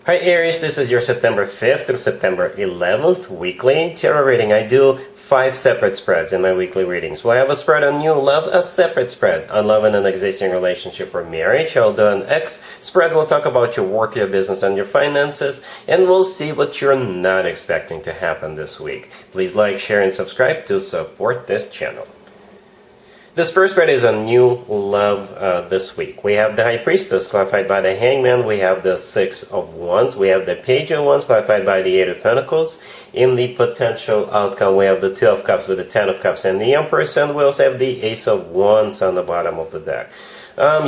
Hi Aries, this is your September 5th through September 11th weekly tarot reading. I do 5 separate spreads in my weekly readings. Well, I have a spread on new love, a separate spread on love in an existing relationship or marriage. I'll do an X spread. We'll talk about your work, your business, and your finances, and we'll see what you're not expecting to happen this week. Please like, share, and subscribe to support this channel. This first spread is on new love this week. We have the High Priestess clarified by the Hangman. We have the Six of Wands. We have the Page of Wands clarified by the Eight of Pentacles. In the potential outcome, we have the Two of Cups with the Ten of Cups and the Empress. And we also have the Ace of Wands on the bottom of the deck.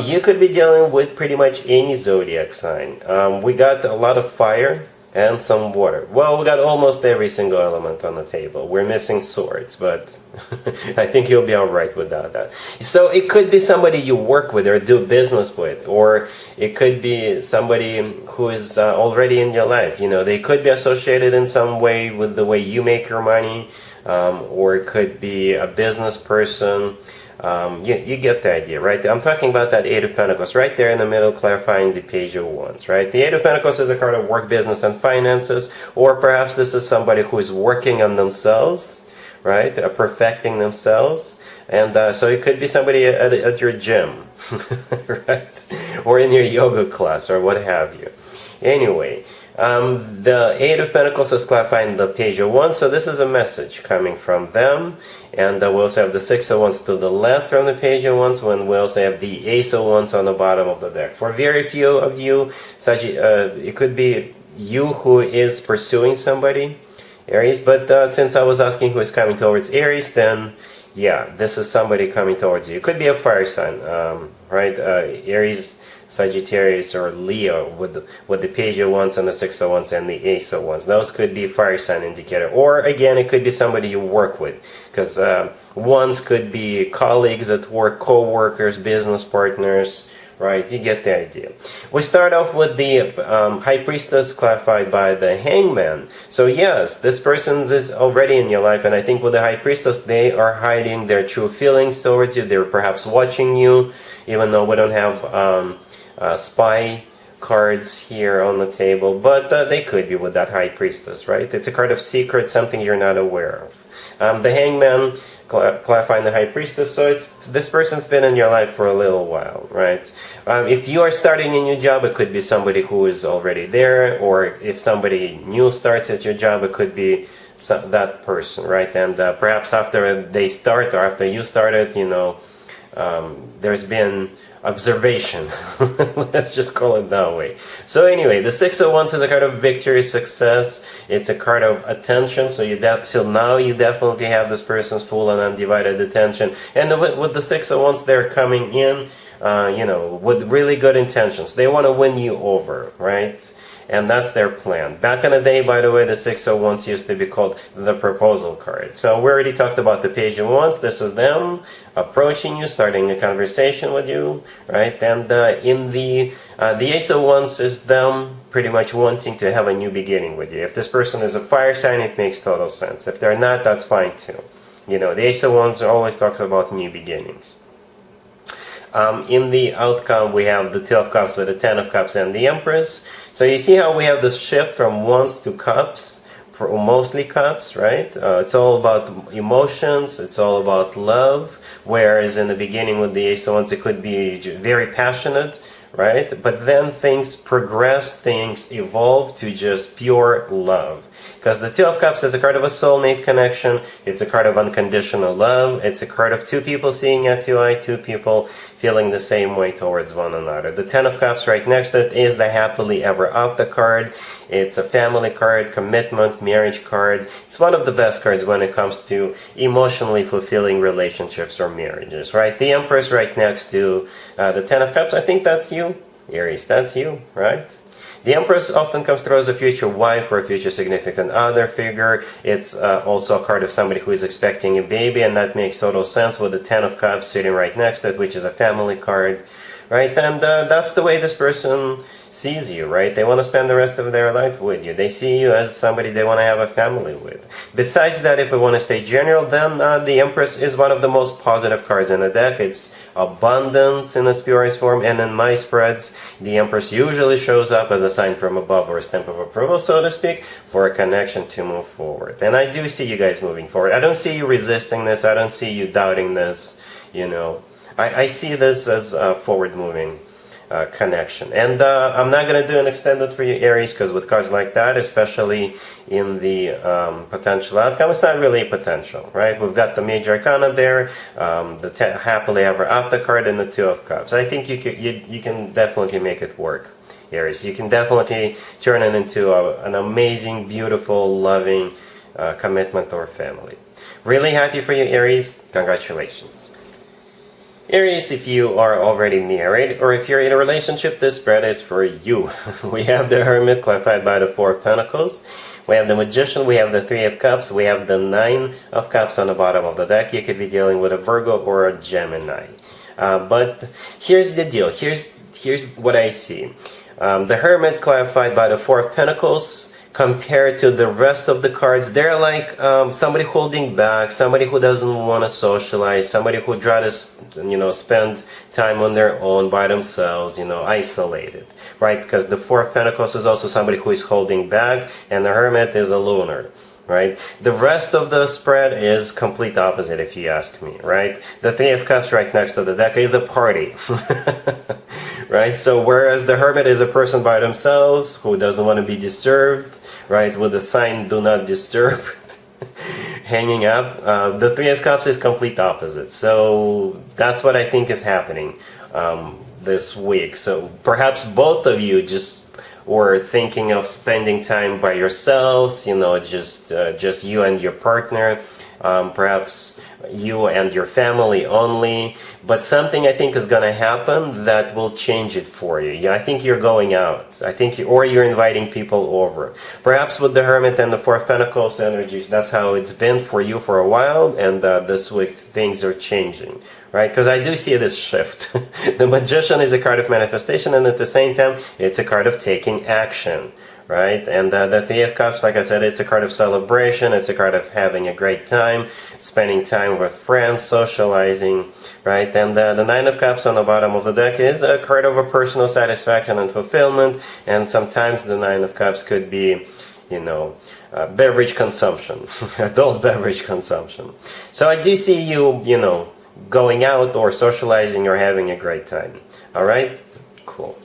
You could be dealing with pretty much any zodiac sign. We got a lot of fire and some water. Well, we got almost every single element on the table. We're missing swords, but I think you'll be alright without that. So it could be somebody you work with or do business with, or it could be somebody who is already in your life. You know, they could be associated in some way with the way you make your money, or it could be a business person. You get the idea, right? I'm talking about that Eight of Pentacles right there in the middle, clarifying the Page of Wands, right? The Eight of Pentacles is a card of work, business, and finances, or perhaps this is somebody who is working on themselves, right? Perfecting themselves, and so it could be somebody at your gym, right? Or in your yoga class, or what have you. Anyway, the Eight of Pentacles is clarifying the Page of Wands, so this is a message coming from them. And we also have the Six of Wands to the left from the Page of Wands, when we also have the Ace of Wands on the bottom of the deck. For very few of you, it could be you who is pursuing somebody, Aries, but since I was asking who is coming towards Aries, then yeah, this is somebody coming towards you. It could be a fire sign, right? Aries, Sagittarius, or Leo with the Page of Wands and the Six of Wands and the Ace of Wands. Those could be fire sign indicator. Or again, it could be somebody you work with, because Wands could be colleagues at work, co-workers, business partners, right? You get the idea. We start off with the High Priestess clarified by the Hangman. So yes, this person is already in your life, and I think with the High Priestess, they are hiding their true feelings towards you. They're perhaps watching you, even though we don't have spy cards here on the table, but they could be with that High Priestess, right? It's a card of secret, something you're not aware of. The Hangman clarifying the High Priestess, so this person's been in your life for a little while, right? If you are starting a new job, it could be somebody who is already there, or if somebody new starts at your job, it could be that person, right? And perhaps after they start, or after you started, you know, there's been observation. Let's just call it that way. So anyway, the Six of Wands is a card of victory, success. It's a card of attention. So now you definitely have this person's full and undivided attention. And with the Six of Wands, they're coming in, you know, with really good intentions. They want to win you over, right? And that's their plan. Back in the day, by the way, the Six of Wands used to be called the proposal card. So we already talked about the Page of Wands. This is them approaching you, starting a conversation with you, right? And in the Ace of Wands is them pretty much wanting to have a new beginning with you. If this person is a fire sign, it makes total sense. If they're not, that's fine too. You know, the Ace of Wands always talks about new beginnings. In the outcome, we have the Two of Cups with the Ten of Cups and the Empress. So you see how we have this shift from Wands to Cups, mostly Cups, right? It's all about emotions, it's all about love, whereas in the beginning with the Ace of Wands, it could be very passionate, right? But then things progress, things evolve to just pure love. Because the Two of Cups is a card of a soulmate connection, it's a card of unconditional love, it's a card of two people seeing eye to eye, two people feeling the same way towards one another. The Ten of Cups right next to it is the happily ever after card. It's a family card, commitment, marriage card. It's one of the best cards when it comes to emotionally fulfilling relationships or marriages, right? The Empress right next to the Ten of Cups, I think that's you, Aries, that's you, right? The Empress often comes through as a future wife or a future significant other figure. It's also a card of somebody who is expecting a baby, and that makes total sense with the Ten of Cups sitting right next to it, which is a family card, right? And that's the way this person sees you, right? They want to spend the rest of their life with you. They see you as somebody they want to have a family with. Besides that, if we want to stay general, then the Empress is one of the most positive cards in the deck. It's abundance in its purest form. And in my spreads, the Empress usually shows up as a sign from above, or a stamp of approval, so to speak, for a connection to move forward. And I do see you guys moving forward. I don't see you resisting this. I don't see you doubting this. I see this as a forward-moving connection. And I'm not going to do an extended for you, Aries, because with cards like that, especially in the potential outcome, it's not really a potential, right? We've got the major arcana there, the happily ever after card, and the Two of Cups. I think you can definitely make it work, Aries. You can definitely turn it into an amazing, beautiful, loving commitment or family. Really happy for you, Aries. Congratulations. Aries, if you are already married or if you're in a relationship, this spread is for you. We have the Hermit clarified by the Four of Pentacles. We have the Magician, we have the Three of Cups, we have the Nine of Cups on the bottom of the deck. You could be dealing with a Virgo or a Gemini. But here's the deal. Here's what I see. The Hermit clarified by the Four of Pentacles, compared to the rest of the cards, they're like somebody holding back, somebody who doesn't want to socialize, somebody who'd rather spend time on their own by themselves, isolated, right? Because the Four of Pentacles is also somebody who is holding back, and the Hermit is a loner, right? The rest of the spread is complete opposite, if you ask me, right? The Three of Cups right next to the deck is a party. Right? So whereas the Hermit is a person by themselves who doesn't want to be disturbed, right, with the sign do not disturb hanging up, the Three of Cups is complete opposite. So that's what I think is happening this week. So perhaps both of you just were thinking of spending time by yourselves, just you and your partner, perhaps you and your family only. But something I think is going to happen that will change it for you. Yeah, I think you're going out. Or you're inviting people over. Perhaps with the Hermit and the Four of Pentacles energies, that's how it's been for you for a while. And this week things are changing, right? Because I do see this shift. The Magician is a card of manifestation, and at the same time, it's a card of taking action. Right? And the Three of Cups, like I said, it's a card of celebration. It's a card of having a great time, spending time with friends, socializing, right? And the Nine of Cups on the bottom of the deck is a card of a personal satisfaction and fulfillment. And sometimes the Nine of Cups could be, beverage consumption, adult beverage consumption. So I do see you, going out or socializing or having a great time. All right? Cool.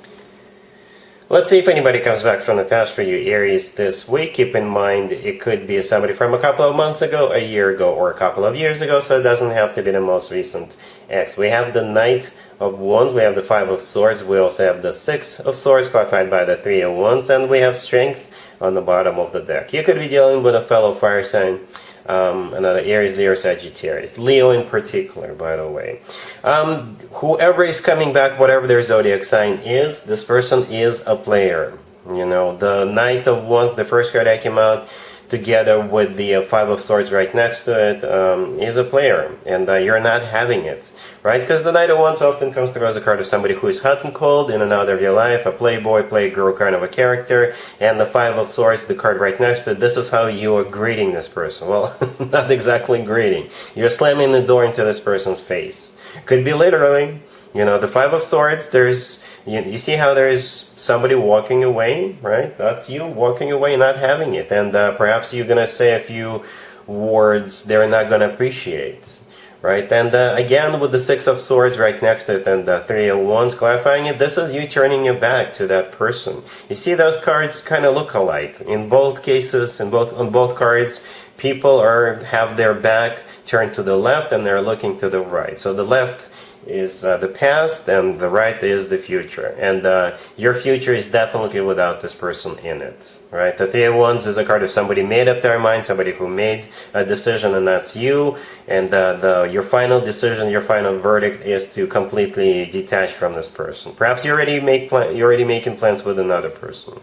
Let's see if anybody comes back from the past for you, Aries, this week. Keep in mind, it could be somebody from a couple of months ago, a year ago, or a couple of years ago, so it doesn't have to be the most recent ex. We have the Knight of Wands, we have the Five of Swords, we also have the Six of Swords, clarified by the Three of Wands, and we have Strength on the bottom of the deck. You could be dealing with a fellow fire sign, another Aries, Leo, Sagittarius. Leo in particular, by the way. Whoever is coming back, whatever their zodiac sign is, this person is a player. The Knight of Wands, the first card that came out, together with the Five of Swords right next to it, is a player. And you're not having it, right? Because the Knight of Wands often comes through as a card of somebody who is hot and cold, in and out of your life, a playboy, playgirl kind of a character. And the Five of Swords, the card right next to it, this is how you are greeting this person. Well, not exactly greeting. You're slamming the door into this person's face. Could be literally. The Five of Swords, you see how there's somebody walking away, right? That's you walking away, not having it. And perhaps you're going to say a few words they're not going to appreciate, right? And again, with the Six of Swords right next to it and the Three of Wands clarifying it, this is you turning your back to that person. You see those cards kind of look alike. In both cases, on both cards, people have their back turned to the left and they're looking to the right. So the left is the past and the right is the future. And your future is definitely without this person in it, right? The Three of Wands is a card of somebody made up their mind, somebody who made a decision, and that's you. And your final decision, your final verdict is to completely detach from this person. Perhaps you're already making plans with another person.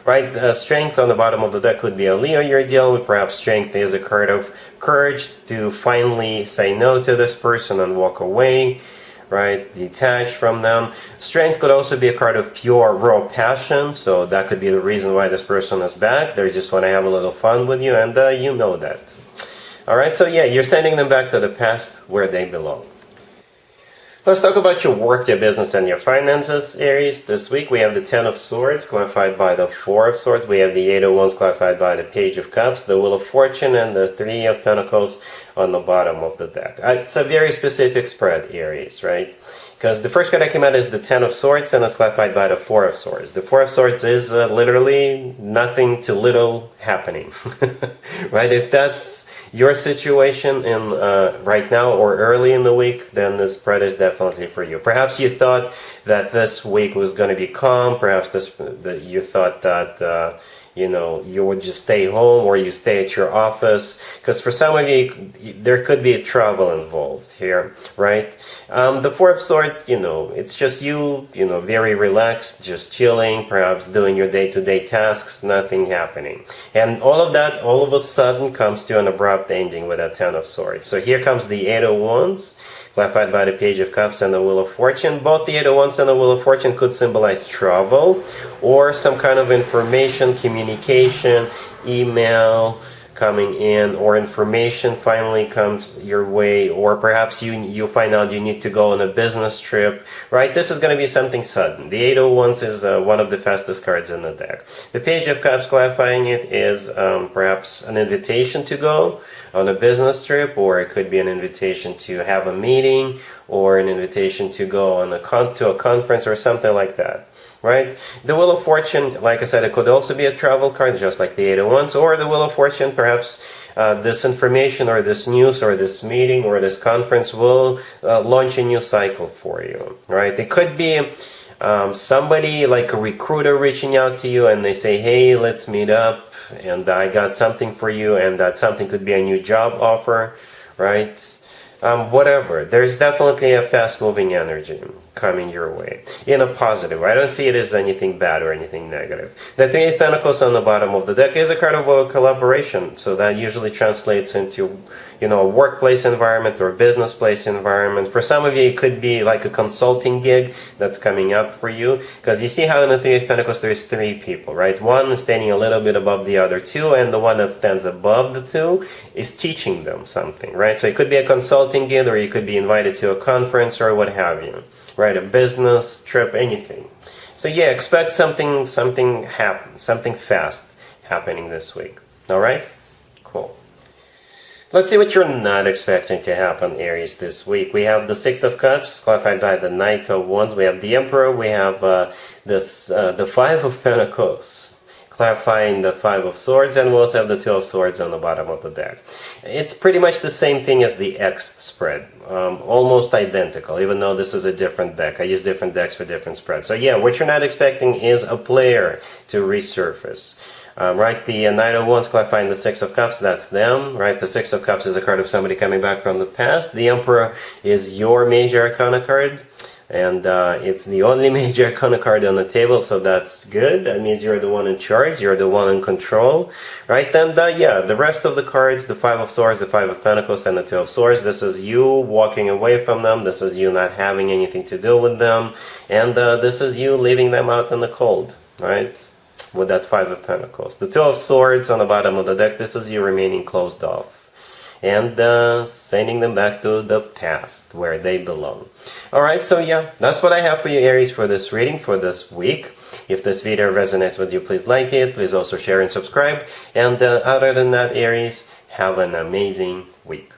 Right, Strength on the bottom of the deck could be a Leo you're dealing with. Perhaps Strength is a card of courage to finally say no to this person and walk away, right? Detach from them. Strength could also be a card of pure, raw passion. So that could be the reason why this person is back. They just want to have a little fun with you, and you know that. All right, so yeah, you're sending them back to the past where they belong. Let's talk about your work, your business, and your finances, Aries. This week we have the Ten of Swords, clarified by the Four of Swords. We have the Eight of Wands, clarified by the Page of Cups, the Wheel of Fortune, and the Three of Pentacles on the bottom of the deck. It's a very specific spread, Aries, right? Because the first card that came out is the Ten of Swords, and it's clarified by the Four of Swords. The Four of Swords is literally nothing to little happening, right? If that's your situation in right now or early in the week, then this spread is definitely for you. Perhaps you thought that this week was going to be calm. Perhaps you thought that you would just stay home or you stay at your office. Because for some of you, there could be a travel involved here, right? The Four of Swords, it's just you, very relaxed, just chilling, perhaps doing your day-to-day tasks, nothing happening. And all of that, all of a sudden, comes to an abrupt ending with a Ten of Swords. So here comes the Eight of Wands, clarified by the Page of Cups and the Wheel of Fortune. Both the Eight of Wands and the Wheel of Fortune could symbolize travel or some kind of information, communication, email coming in, or information finally comes your way, or perhaps you find out you need to go on a business trip, right? This is going to be something sudden. The Eight of Wands is one of the fastest cards in the deck. The Page of Cups, clarifying it, is perhaps an invitation to go on a business trip, or it could be an invitation to have a meeting, or an invitation to go on to a conference or something like that, right? The Wheel of Fortune, like I said, it could also be a travel card, just like the Eight of Wands, or the Wheel of Fortune, perhaps this information or this news or this meeting or this conference will launch a new cycle for you, right? It could be somebody like a recruiter reaching out to you and they say, hey, let's meet up and I got something for you, and that something could be a new job offer, right? Whatever. There's definitely a fast-moving energy coming your way in a positive way. I don't see it as anything bad or anything negative. The Three of Pentacles on the bottom of the deck is a card of a collaboration, so that usually translates into a workplace environment or business place environment. For some of you, it could be like a consulting gig that's coming up for you, because you see how in the Three of Pentacles there's three people, right? One is standing a little bit above the other two, and the one that stands above the two is teaching them something, right? So it could be a consulting gig, or you could be invited to a conference or what have you, right? A business trip, anything. So yeah, expect something fast happening this week. All right? Cool. Let's see what you're not expecting to happen, Aries, this week. We have the Six of Cups, clarified by the Knight of Wands. We have the Emperor. We have the Five of Pentacles, clarifying the Five of Swords. And we also have the Two of Swords on the bottom of the deck. It's pretty much the same thing as the X spread. Almost identical, even though this is a different deck. I use different decks for different spreads. So yeah, what you're not expecting is a player to resurface. Right, the Knight of Wands clarifying the Six of Cups, that's them, right? The Six of Cups is a card of somebody coming back from the past. The Emperor is your major arcana card, and it's the only major arcana card on the table, so that's good. That means you're the one in charge, you're the one in control, right? And yeah, the rest of the cards, the Five of Swords, the Five of Pentacles, and the Two of Swords, this is you walking away from them, this is you not having anything to do with them, and this is you leaving them out in the cold, right? With that Five of Pentacles. The Two of Swords on the bottom of the deck, this is you remaining closed off and sending them back to the past where they belong. Alright, so yeah, that's what I have for you, Aries, for this reading for this week. If this video resonates with you, please like it. Please also share and subscribe. And other than that, Aries, have an amazing week.